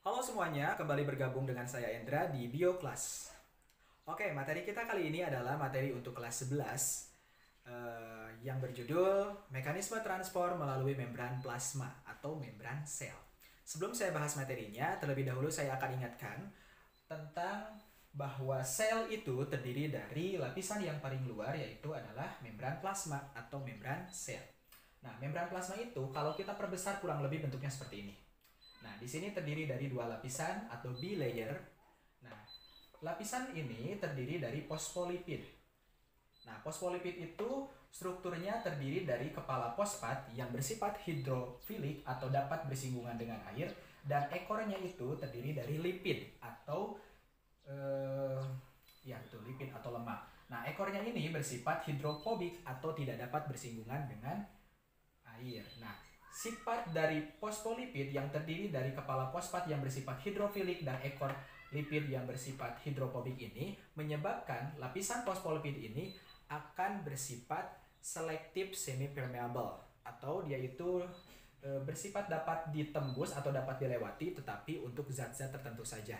Halo semuanya, kembali bergabung dengan saya Endra di BioKelas. Oke, materi kita kali ini adalah materi untuk kelas 11 yang berjudul Mekanisme Transport melalui Membran Plasma atau Membran Sel. Sebelum saya bahas materinya, terlebih dahulu saya akan ingatkan tentang bahwa sel itu terdiri dari lapisan yang paling luar yaitu adalah membran plasma atau membran sel. Nah, membran plasma itu kalau kita perbesar kurang lebih bentuknya seperti ini. Nah, di sini terdiri dari dua lapisan atau bilayer. Nah, lapisan ini terdiri dari fosfolipid. Nah, fosfolipid itu strukturnya terdiri dari kepala fosfat yang bersifat hidrofilik atau dapat bersinggungan dengan air, dan ekornya itu terdiri dari lipid atau lipid atau lemak. Nah, ekornya ini bersifat hidrofobik atau tidak dapat bersinggungan dengan air. Nah, sifat dari fosfolipid yang terdiri dari kepala fosfat yang bersifat hidrofilik dan ekor lipid yang bersifat hidrofobik ini menyebabkan lapisan fosfolipid ini akan bersifat selektif semi-permeable atau dia itu bersifat dapat ditembus atau dapat dilewati tetapi untuk zat-zat tertentu saja.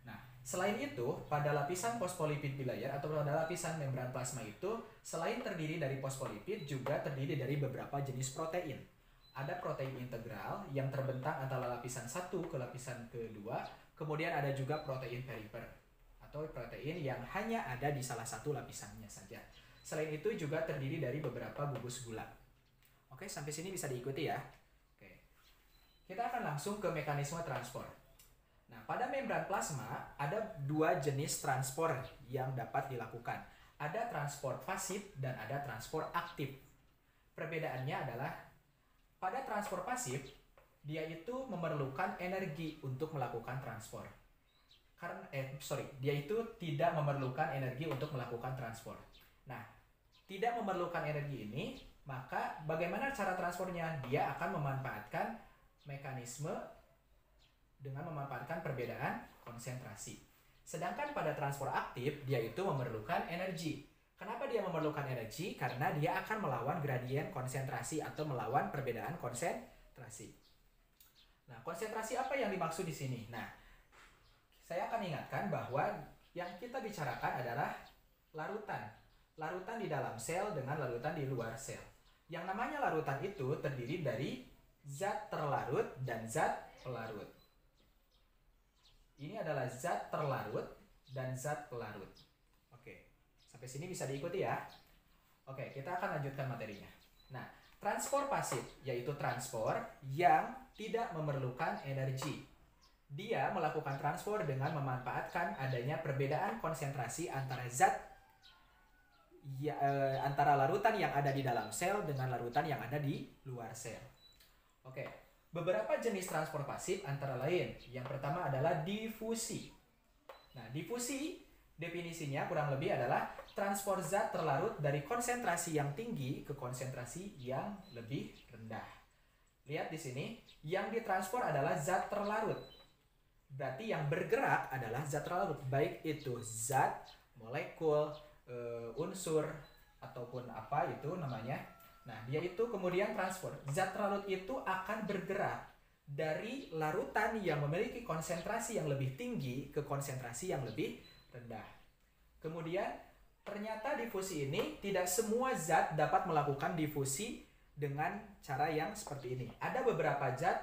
Nah, selain itu, pada lapisan fosfolipid bilayer atau pada lapisan membran plasma itu, selain terdiri dari fosfolipid, juga terdiri dari beberapa jenis protein. Ada protein integral yang terbentang antara lapisan 1 ke lapisan kedua, kemudian ada juga protein perifer atau protein yang hanya ada di salah satu lapisannya saja. Selain itu juga terdiri dari beberapa gugus gula. Oke, sampai sini bisa diikuti ya. Oke. Kita akan langsung ke mekanisme transport. Nah, pada membran plasma ada dua jenis transport yang dapat dilakukan. Ada transport pasif dan ada transport aktif. Perbedaannya adalah pada transport pasif, dia itu memerlukan energi untuk melakukan transport. Dia itu tidak memerlukan energi untuk melakukan transport. Nah, tidak memerlukan energi ini, maka bagaimana cara transportnya? Dia akan memanfaatkan mekanisme dengan memanfaatkan perbedaan konsentrasi. Sedangkan pada transport aktif, dia itu memerlukan energi. Kenapa dia memerlukan energi? Karena dia akan melawan gradien konsentrasi atau melawan perbedaan konsentrasi. Nah, konsentrasi apa yang dimaksud di sini? Nah, saya akan ingatkan bahwa yang kita bicarakan adalah larutan. Larutan di dalam sel dengan larutan di luar sel. Yang namanya larutan itu terdiri dari zat terlarut dan zat pelarut. Ini adalah zat terlarut dan zat pelarut. Oke, sampai sini bisa diikuti ya. Oke, kita akan lanjutkan materinya. Nah, transport pasif yaitu transport yang tidak memerlukan energi. Dia melakukan transport dengan memanfaatkan adanya perbedaan konsentrasi antara antara larutan yang ada di dalam sel dengan larutan yang ada di luar sel. Oke, beberapa jenis transport pasif antara lain. Yang pertama adalah difusi. Nah, difusi definisinya kurang lebih adalah transport zat terlarut dari konsentrasi yang tinggi ke konsentrasi yang lebih rendah. Lihat di sini, yang ditransfer adalah zat terlarut. Berarti yang bergerak adalah zat terlarut, baik itu zat, molekul, unsur, ataupun apa itu namanya. Nah, dia itu kemudian transfer. Zat terlarut itu akan bergerak dari larutan yang memiliki konsentrasi yang lebih tinggi ke konsentrasi yang lebih rendah. Kemudian, ternyata difusi ini tidak semua zat dapat melakukan difusi dengan cara yang seperti ini. Ada beberapa zat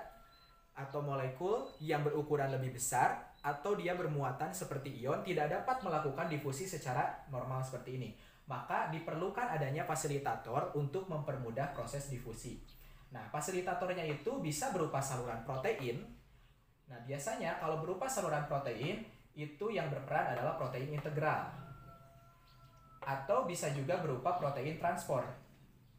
atau molekul yang berukuran lebih besar atau dia bermuatan seperti ion tidak dapat melakukan difusi secara normal seperti ini. Maka diperlukan adanya fasilitator untuk mempermudah proses difusi. Nah, fasilitatornya itu bisa berupa saluran protein. Nah, biasanya kalau berupa saluran protein, itu yang berperan adalah protein integral. Atau bisa juga berupa protein transport.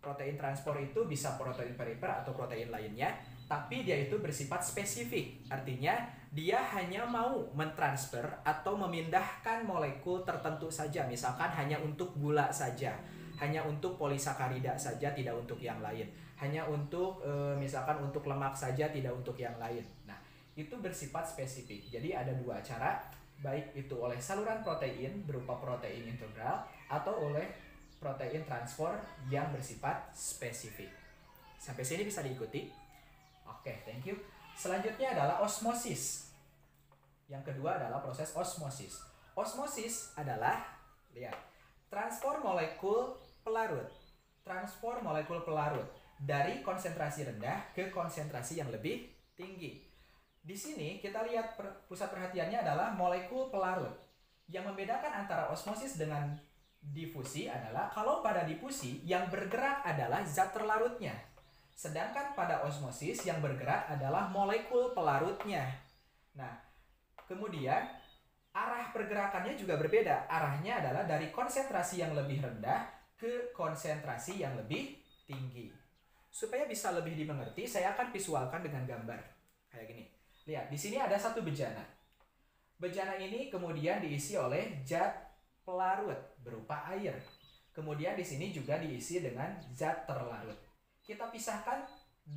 Protein transport itu bisa protein perifer atau protein lainnya, tapi dia itu bersifat spesifik. Artinya, dia hanya mau mentransfer atau memindahkan molekul tertentu saja. Misalkan hanya untuk gula saja, hanya untuk polisakarida saja, tidak untuk yang lain. Hanya untuk misalkan untuk lemak saja, tidak untuk yang lain. Nah, itu bersifat spesifik. Jadi ada dua cara, baik itu oleh saluran protein berupa protein integral atau oleh protein transport yang bersifat spesifik. Sampai sini bisa diikuti? Oke, thank you. Selanjutnya adalah osmosis. Yang kedua adalah proses osmosis. Osmosis adalah, lihat, transfer molekul pelarut. Transfer molekul pelarut dari konsentrasi rendah ke konsentrasi yang lebih tinggi. Di sini kita lihat pusat perhatiannya adalah molekul pelarut. Yang membedakan antara osmosis dengan difusi adalah kalau pada difusi yang bergerak adalah zat terlarutnya. Sedangkan pada osmosis yang bergerak adalah molekul pelarutnya. Nah, kemudian arah pergerakannya juga berbeda. Arahnya adalah dari konsentrasi yang lebih rendah ke konsentrasi yang lebih tinggi. Supaya bisa lebih dimengerti, saya akan visualkan dengan gambar. Kayak gini. Lihat, di sini ada satu bejana. Bejana ini kemudian diisi oleh zat pelarut berupa air. Kemudian di sini juga diisi dengan zat terlarut. Kita pisahkan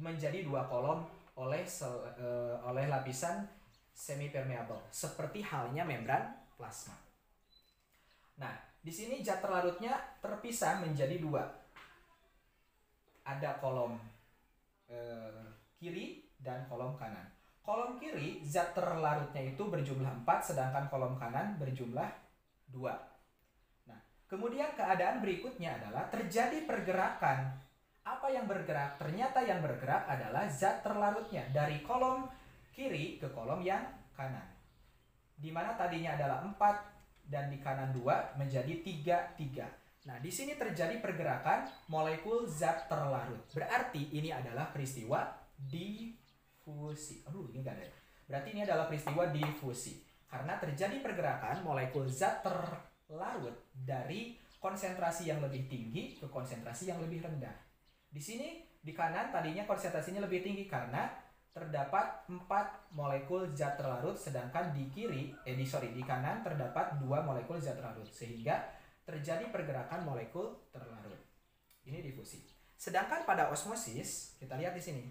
menjadi dua kolom oleh lapisan semi-permeable, seperti halnya membran plasma. Nah, di sini zat terlarutnya terpisah menjadi dua. Ada kolom kiri dan kolom kanan. Kolom kiri, zat terlarutnya itu berjumlah 4, sedangkan kolom kanan berjumlah 2. Nah, kemudian keadaan berikutnya adalah terjadi pergerakan. Apa yang bergerak? Ternyata yang bergerak adalah zat terlarutnya dari kolom kiri ke kolom yang kanan. Di mana tadinya adalah 4 dan di kanan 2 menjadi 3. Nah, di sini terjadi pergerakan molekul zat terlarut. Berarti ini adalah peristiwa difusi. Ini enggak ada. Berarti ini adalah peristiwa difusi. Karena terjadi pergerakan molekul zat terlarut dari konsentrasi yang lebih tinggi ke konsentrasi yang lebih rendah. Di sini di kanan tadinya konsentrasinya lebih tinggi karena terdapat 4 molekul zat terlarut, sedangkan di kanan terdapat 2 molekul zat terlarut, sehingga terjadi pergerakan molekul terlarut. Ini difusi. Sedangkan pada osmosis, kita lihat di sini.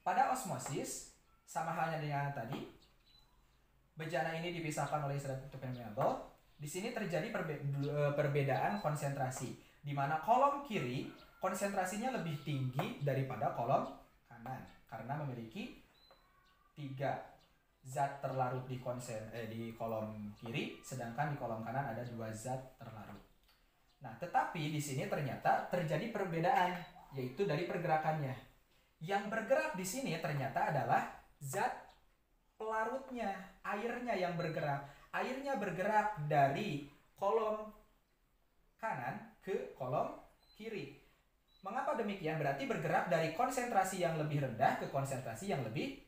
Pada osmosis, sama halnya dengan tadi, bejana ini dipisahkan oleh zat permeable. Di sini terjadi perbedaan konsentrasi, di mana kolom kiri konsentrasinya lebih tinggi daripada kolom kanan, karena memiliki 3 zat terlarut di kolom kiri, sedangkan di kolom kanan ada 2 zat terlarut. Nah, tetapi di sini ternyata terjadi perbedaan, yaitu dari pergerakannya. Yang bergerak di sini ternyata adalah zat pelarutnya, airnya yang bergerak. Airnya bergerak dari kolom kanan ke kolom kiri. Mengapa demikian? Berarti bergerak dari konsentrasi yang lebih rendah ke konsentrasi yang lebih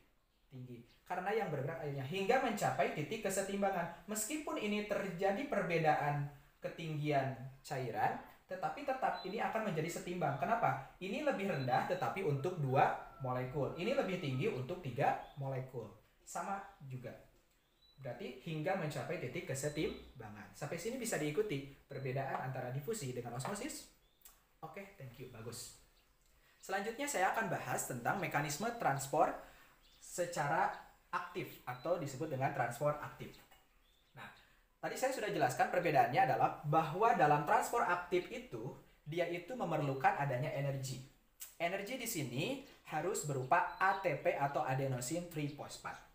tinggi. Karena yang bergerak airnya hingga mencapai titik kesetimbangan. Meskipun ini terjadi perbedaan ketinggian cairan, tetapi tetap ini akan menjadi setimbang. Kenapa? Ini lebih rendah tetapi untuk 2 molekul. Ini lebih tinggi untuk 3 molekul. Sama juga. Berarti hingga mencapai titik kesetimbangan. Sampai sini bisa diikuti perbedaan antara difusi dengan osmosis. Oke, thank you. Bagus. Selanjutnya saya akan bahas tentang mekanisme transport secara aktif atau disebut dengan transport aktif. Nah, tadi saya sudah jelaskan perbedaannya adalah bahwa dalam transport aktif itu dia itu memerlukan adanya energi. Energi di sini harus berupa ATP atau adenosine triphosphate.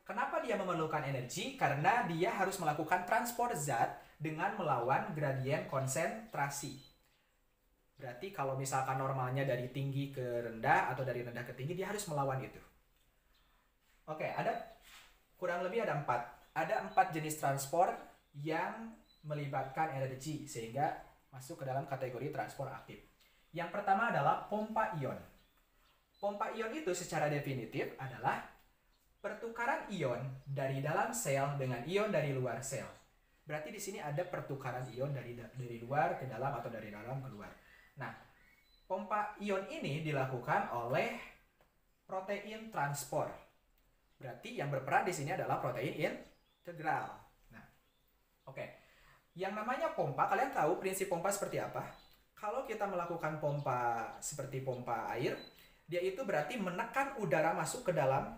Kenapa dia memerlukan energi? Karena dia harus melakukan transport zat dengan melawan gradien konsentrasi. Berarti kalau misalkan normalnya dari tinggi ke rendah atau dari rendah ke tinggi, dia harus melawan itu. Oke, kurang lebih ada 4. Ada 4 jenis transport yang melibatkan energi sehingga masuk ke dalam kategori transport aktif. Yang pertama adalah pompa ion. Pompa ion itu secara definitif adalah pertukaran ion dari dalam sel dengan ion dari luar sel. Berarti di sini ada pertukaran ion dari luar ke dalam atau dari dalam ke luar. Nah, pompa ion ini dilakukan oleh protein transport. Berarti yang berperan di sini adalah protein integral. Nah, oke. Yang namanya pompa, kalian tahu prinsip pompa seperti apa? Kalau kita melakukan pompa seperti pompa air, dia itu berarti menekan udara masuk ke dalam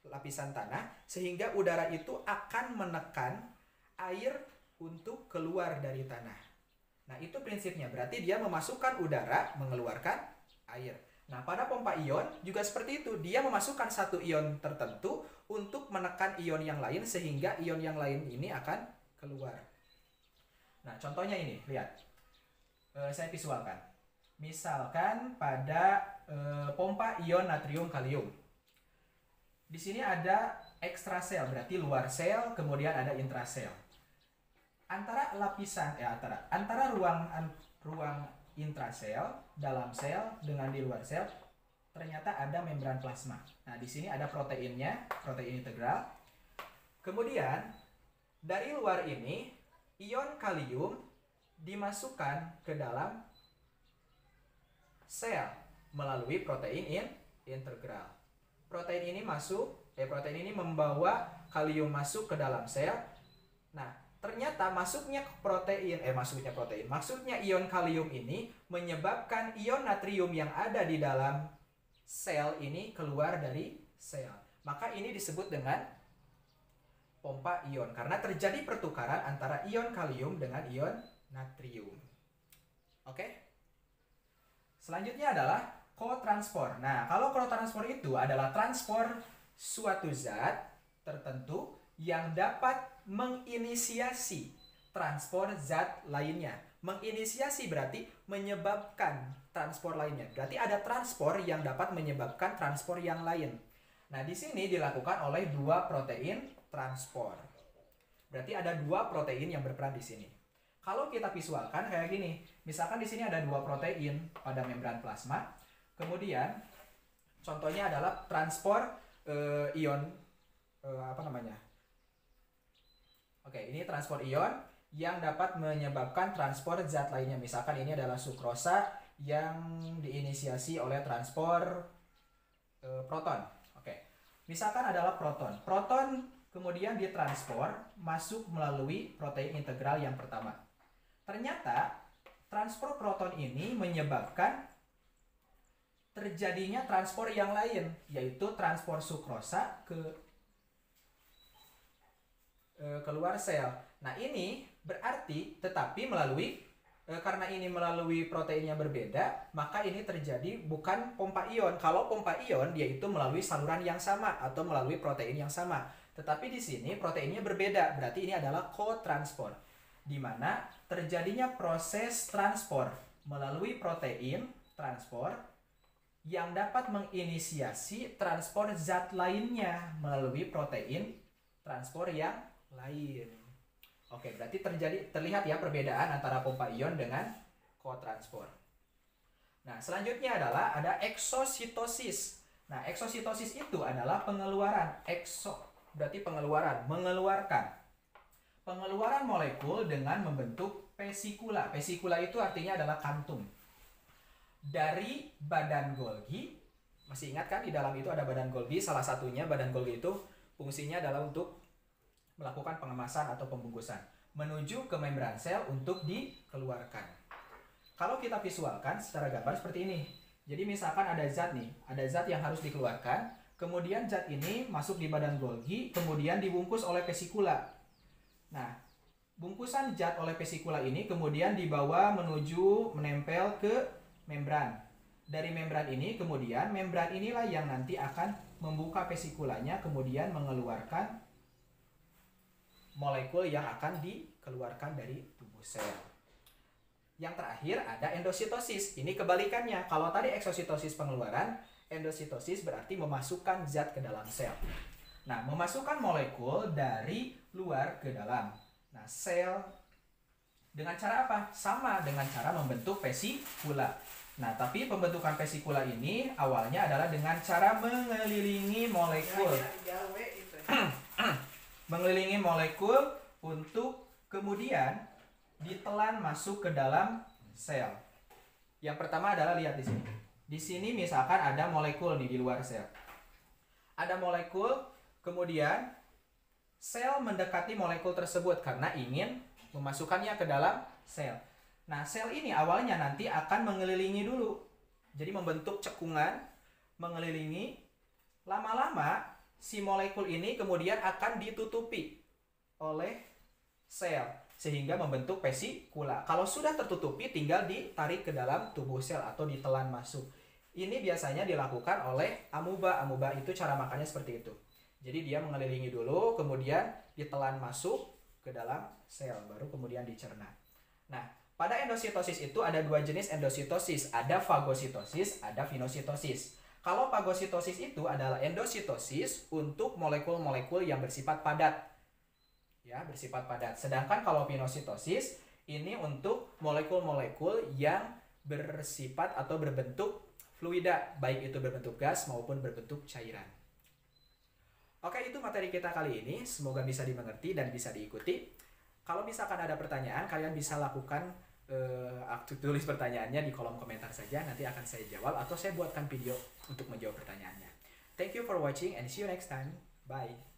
lapisan tanah sehingga udara itu akan menekan air untuk keluar dari tanah. Nah, itu prinsipnya. Berarti dia memasukkan udara, mengeluarkan air. Nah, pada pompa ion juga seperti itu. Dia memasukkan satu ion tertentu untuk menekan ion yang lain sehingga ion yang lain ini akan keluar. Nah, contohnya ini, lihat. Saya visualkan. Misalkan pada pompa ion natrium kalium. Di sini ada ekstrasel, berarti luar sel, kemudian ada intrasel. Antara lapisan antara ruang intrasel, dalam sel dengan di luar sel, ternyata ada membran plasma. Nah, di sini ada proteinnya, protein integral. Kemudian dari luar ini ion kalium dimasukkan ke dalam sel melalui protein integral. Protein ini membawa kalium masuk ke dalam sel. Nah, ternyata maksudnya ion kalium ini menyebabkan ion natrium yang ada di dalam sel ini keluar dari sel. Maka ini disebut dengan pompa ion karena terjadi pertukaran antara ion kalium dengan ion natrium. Oke? Selanjutnya adalah kotranspor. Nah, kalau kotranspor itu adalah transpor suatu zat tertentu yang dapat menginisiasi transpor zat lainnya. Menginisiasi berarti menyebabkan transpor lainnya. Berarti ada transpor yang dapat menyebabkan transpor yang lain. Nah, di sini dilakukan oleh dua protein transpor. Berarti ada dua protein yang berperan di sini. Kalau kita visualkan kayak gini, misalkan di sini ada dua protein pada membran plasma. Kemudian contohnya adalah transpor ion Oke, ini transpor ion yang dapat menyebabkan transpor zat lainnya. Misalkan ini adalah sukrosa yang diinisiasi oleh transpor proton. Oke. Misalkan adalah proton. Proton kemudian ditranspor masuk melalui protein integral yang pertama. Ternyata transpor proton ini menyebabkan terjadinya transpor yang lain, yaitu transpor sukrosa keluar sel. Nah, ini berarti karena ini melalui protein yang berbeda, maka ini terjadi bukan pompa ion. Kalau pompa ion dia itu melalui saluran yang sama atau melalui protein yang sama. Tetapi di sini proteinnya berbeda, berarti ini adalah kotranspor, di mana terjadinya proses transpor melalui protein transpor yang dapat menginisiasi transpor zat lainnya melalui protein transpor yang lain. Oke, berarti terlihat ya perbedaan antara pompa ion dengan kotranspor. Nah, selanjutnya adalah ada eksositosis. Nah, eksositosis itu adalah pengeluaran. Berarti mengeluarkan. Pengeluaran molekul dengan membentuk vesikula. Vesikula itu artinya adalah kantung. Dari badan Golgi, masih ingat kan di dalam itu ada badan Golgi, salah satunya badan Golgi itu fungsinya adalah untuk melakukan pengemasan atau pembungkusan menuju ke membran sel untuk dikeluarkan. Kalau kita visualkan secara gambar seperti ini. Jadi misalkan ada zat yang harus dikeluarkan, kemudian zat ini masuk di badan Golgi, kemudian dibungkus oleh vesikula. Nah, bungkusan zat oleh vesikula ini kemudian dibawa menempel ke membran. Dari membran ini kemudian membran inilah yang nanti akan membuka vesikulanya kemudian mengeluarkan molekul yang akan dikeluarkan dari tubuh sel. Yang terakhir ada endositosis. Ini kebalikannya. Kalau tadi eksositosis pengeluaran, endositosis berarti memasukkan zat ke dalam sel. Nah, memasukkan molekul dari luar ke dalam. Nah, sel dengan cara apa? Sama dengan cara membentuk vesikula. Nah, tapi pembentukan vesikula ini awalnya adalah dengan cara mengelilingi molekul. Mengelilingi molekul untuk kemudian ditelan masuk ke dalam sel. Yang pertama adalah lihat di sini. Di sini misalkan ada molekul nih di luar sel. Ada molekul, kemudian sel mendekati molekul tersebut karena ingin memasukkannya ke dalam sel. Nah, sel ini awalnya nanti akan mengelilingi dulu. Jadi membentuk cekungan, mengelilingi. Lama-lama si molekul ini kemudian akan ditutupi oleh sel sehingga membentuk vesikula. Kalau sudah tertutupi tinggal ditarik ke dalam tubuh sel atau ditelan masuk. Ini biasanya dilakukan oleh amuba. Amuba itu cara makannya seperti itu. Jadi dia mengelilingi dulu, kemudian ditelan masuk ke dalam sel, baru kemudian dicerna. Nah, pada endositosis itu ada dua jenis endositosis, ada fagositosis, ada pinositosis. Kalau fagositosis itu adalah endositosis untuk molekul-molekul yang bersifat padat. Ya, bersifat padat. Sedangkan kalau pinositosis ini untuk molekul-molekul yang bersifat atau berbentuk fluida, baik itu berbentuk gas maupun berbentuk cairan. Oke, itu materi kita kali ini. Semoga bisa dimengerti dan bisa diikuti. Kalau misalkan ada pertanyaan, kalian bisa lakukan tulis pertanyaannya di kolom komentar saja. Nanti akan saya jawab atau saya buatkan video untuk menjawab pertanyaannya. Thank you for watching and see you next time. Bye.